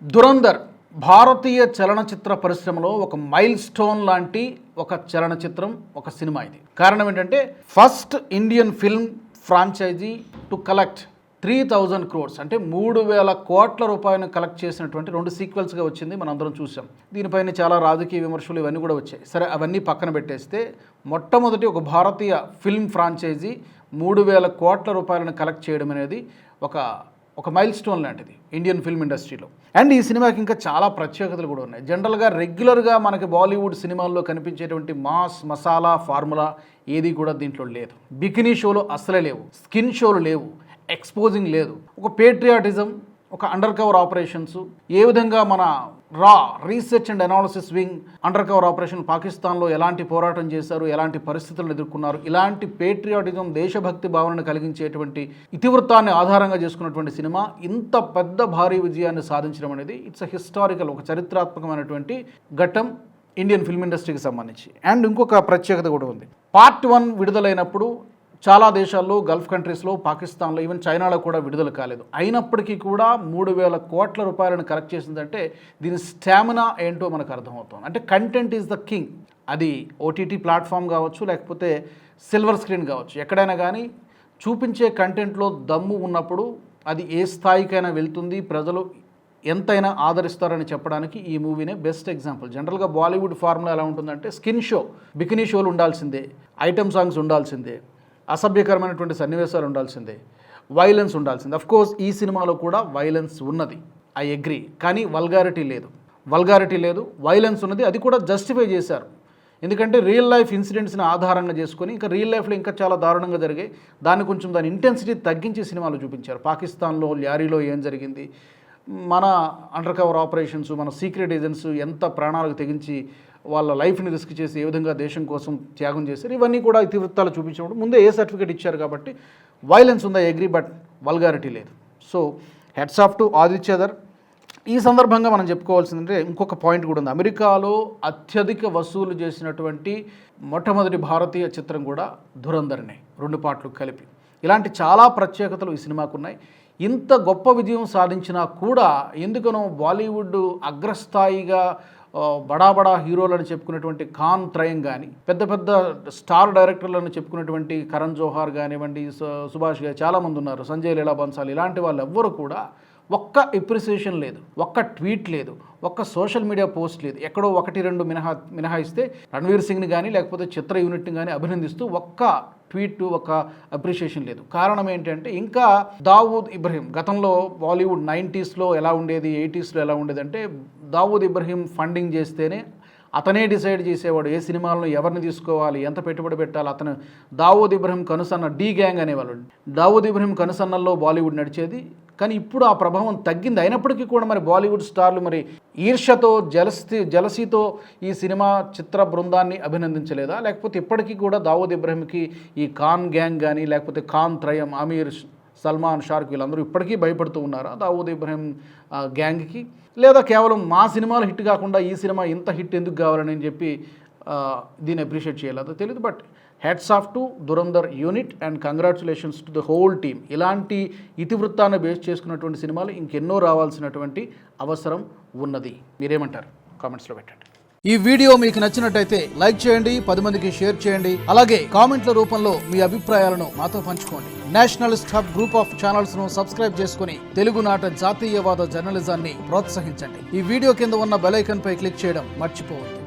దురంధర్ భారతీయ చలనచిత్ర పరిశ్రమలో ఒక మైల్ స్టోన్ లాంటి ఒక చలనచిత్రం, ఒక సినిమా. ఇది కారణం ఏంటంటే first Indian film franchise to collect 3000 crores అంటే 3000 కోట్ల రూపాయలను కలెక్ట్ చేసినటువంటి 2 సీక్వెల్స్గా వచ్చింది. మనందరం చూసాం. దీనిపైన చాలా రాజకీయ విమర్శలు ఇవన్నీ కూడా వచ్చాయి. సరే, అవన్నీ పక్కన పెట్టేస్తే మొట్టమొదటి ఒక భారతీయ ఫిల్మ్ ఫ్రాంచైజీ 3000 కోట్ల రూపాయలను కలెక్ట్ చేయడం అనేది ఒక మైల్ స్టోన్ లాంటిది ఇండియన్ ఫిల్మ్ ఇండస్ట్రీలో. అండ్ ఈ సినిమాకి ఇంకా చాలా ప్రత్యేకతలు కూడా ఉన్నాయి. జనరల్గా రెగ్యులర్గా మనకి బాలీవుడ్ సినిమాల్లో కనిపించేటువంటి మాస్ మసాలా ఫార్ములా ఏది కూడా దీంట్లో లేదు. బికినీ షోలు అస్సలే లేవు, స్కిన్ షోలు లేవు, ఎక్స్పోజింగ్ లేదు. ఒక పేట్రియాటిజం, ఒక అండర్ కవర్ ఆపరేషన్స్, ఏ విధంగా మన research and analysis wing under cover operation పాకిస్తాన్లో ఎలాంటి పోరాటం చేశారు, ఎలాంటి పరిస్థితులను ఎదుర్కొన్నారు, ఇలాంటి పేట్రియాటిజం, దేశభక్తి భావనను కలిగించేటువంటి ఇతివృత్తాన్ని ఆధారంగా చేసుకున్నటువంటి సినిమా ఇంత పెద్ద భారీ విజయాన్ని సాధించడం అనేది ఇట్స్ హిస్టారికల్, ఒక చరిత్రాత్మకమైనటువంటి ఘట్టం ఇండియన్ ఫిల్మ్ ఇండస్ట్రీకి సంబంధించి. అండ్ ఇంకొక ప్రత్యేకత కూడా ఉంది. పార్ట్ 1 విడుదలైనప్పుడు చాలా దేశాల్లో, గల్ఫ్ కంట్రీస్లో, పాకిస్తాన్లో, ఈవెన్ చైనాలో కూడా విడుదల కాలేదు. అయినప్పటికీ కూడా 3000 కోట్ల రూపాయలను కలెక్ట్ చేసిందంటే దీని స్టామినా ఏంటో మనకు అర్థమవుతుంది. అంటే కంటెంట్ ఈజ్ ద కింగ్. అది ఓటీటీ ప్లాట్ఫామ్ కావచ్చు, లేకపోతే సిల్వర్ స్క్రీన్ కావచ్చు, ఎక్కడైనా కానీ చూపించే కంటెంట్లో దమ్ము ఉన్నప్పుడు అది ఏ స్థాయికైనా వెళ్తుంది, ప్రజలు ఎంతైనా ఆదరిస్తారని చెప్పడానికి ఈ మూవీనే బెస్ట్ ఎగ్జాంపుల్. జనరల్గా బాలీవుడ్ ఫార్ములా ఎలా ఉంటుందంటే స్కిన్ షో, బికినీ షోలు ఉండాల్సిందే, ఐటమ్ సాంగ్స్ ఉండాల్సిందే, అసభ్యకరమైనటువంటి సన్నివేశాలు ఉండాల్సిందే, వైలెన్స్ ఉండాల్సిందే. అఫ్కోర్స్ ఈ సినిమాలో కూడా వైలెన్స్ ఉన్నది, ఐ అగ్రీ. కానీ వల్గారిటీ లేదు, వైలెన్స్ ఉన్నది. అది కూడా జస్టిఫై చేశారు. ఎందుకంటే రియల్ లైఫ్ ఇన్సిడెంట్స్ని ఆధారంగా చేసుకొని ఇంకా రియల్ లైఫ్లో ఇంకా చాలా దారుణంగా జరిగాయి. దాని ఇంటెన్సిటీ తగ్గించి సినిమాలు చూపించారు. పాకిస్తాన్లో ల్యారీలో ఏం జరిగింది, మన అండర్ కవర్ ఆపరేషన్స్, మన సీక్రెట్ ఏజెంట్స్ ఎంత ప్రాణాలకు తెగించి వాళ్ళ లైఫ్ని రిస్క్ చేసి ఏ విధంగా దేశం కోసం త్యాగం చేశారు, ఇవన్నీ కూడా ఇతివృత్తాలు చూపించినప్పుడు ముందే ఏ సర్టిఫికేట్ ఇచ్చారు కాబట్టి వైలెన్స్ ఉందా అగ్రీ, బట్ వల్గారిటీ లేదు. So heads off to Adityadhar. ఈ సందర్భంగా మనం చెప్పుకోవాల్సిందంటే ఇంకొక పాయింట్ కూడా ఉంది. అమెరికాలో అత్యధిక వసూలు చేసినటువంటి మొట్టమొదటి భారతీయ చిత్రం కూడా దురంధర్నే, 2 పార్ట్లు కలిపి. ఇలాంటి చాలా ప్రత్యేకతలు ఈ సినిమాకు ఉన్నాయి. ఇంత గొప్ప విజయం సాధించినా కూడా ఎందుకనో బాలీవుడ్ అగ్రస్థాయిగా బడా హీరోలను చెప్పుకునేటువంటి ఖాన్ త్రయం కానీ, పెద్ద పెద్ద స్టార్ డైరెక్టర్లను చెప్పుకునేటువంటి కరణ్ జోహార్ కానివ్వండి, సుభాష్ గారు, చాలామంది ఉన్నారు, సంజయ్ లీలా బన్సాల్, ఇలాంటి వాళ్ళు ఎవ్వరు కూడా ఒక్క ఎప్రిసియేషన్ లేదు, ఒక్క ట్వీట్ లేదు, ఒక్క సోషల్ మీడియా పోస్ట్ లేదు. ఎక్కడో 1-2 మినహాయిస్తే రణ్వీర్ సింగ్ని కానీ లేకపోతే చిత్ర యూనిట్ని కానీ అభినందిస్తూ ఒక్క ట్వీట్, ఒక అప్రిషియేషన్ లేదు. కారణం ఏంటంటే ఇంకా దావూద్ ఇబ్రహీం గతంలో బాలీవుడ్ 90sలో ఎలా ఉండేది, 80sలో ఎలా ఉండేది అంటే దావూద్ ఇబ్రహీం ఫండింగ్ చేస్తేనే అతనే డిసైడ్ చేసేవాడు ఏ సినిమాలను ఎవరిని తీసుకోవాలి, ఎంత పెట్టుబడి పెట్టాలి. అతను దావూద్ ఇబ్రహీం కనుసన్న డీ గ్యాంగ్ అనేవాళ్ళు. దావూద్ ఇబ్రహీం కనుసన్నల్లో బాలీవుడ్ నడిచేది. కానీ ఇప్పుడు ఆ ప్రభావం తగ్గింది. అయినప్పటికీ కూడా మరి బాలీవుడ్ స్టార్లు మరి ఈర్ష్యతో, జలసీతో ఈ సినిమా చిత్ర బృందాన్ని అభినందించలేదా? లేకపోతే ఇప్పటికీ కూడా దావూద్ ఇబ్రహీంకి ఈ ఖాన్ గ్యాంగ్ కానీ లేకపోతే ఖాన్ త్రయం, అమీర్, సల్మాన్, షారుఖ్ వీళ్ళందరూ ఇప్పటికీ భయపడుతూ ఉన్నారా దావూద్ ఇబ్రహీం గ్యాంగ్కి? లేదా కేవలం మా సినిమాలు హిట్ కాకుండా ఈ సినిమా ఇంత హిట్ ఎందుకు కావాలని చెప్పి దీన్ని అప్రిషియేట్ చేయలేదో తెలియదు. But heads off to Dhurandhar unit and congratulations to the whole team. ఇలాంటి ఇతివృత్తాన్ని బేస్ చేసుకున్నటువంటి సినిమాలు ఇంకెన్నో రావాల్సినటువంటి అవసరం ఉన్నది. మీరేమంటారు? కామెంట్స్లో పెట్టండి. ఈ వీడియో మీకు నచ్చినట్టయితే లైక్ చేయండి, 10 మందికి షేర్ చేయండి. అలాగే కామెంట్ల రూపంలో మీ అభిప్రాయాలను మాతో పంచుకోండి. Nationalist hub group of channels ను సబ్స్క్రైబ్ చేసుకుని తెలుగునాట జాతీయవాద జర్నలిజాన్ని ప్రోత్సహించండి. ఈ వీడియో కింద ఉన్న బెల్ ఐకాన్ పై క్లిక్ చేయడం మర్చిపోవద్దు.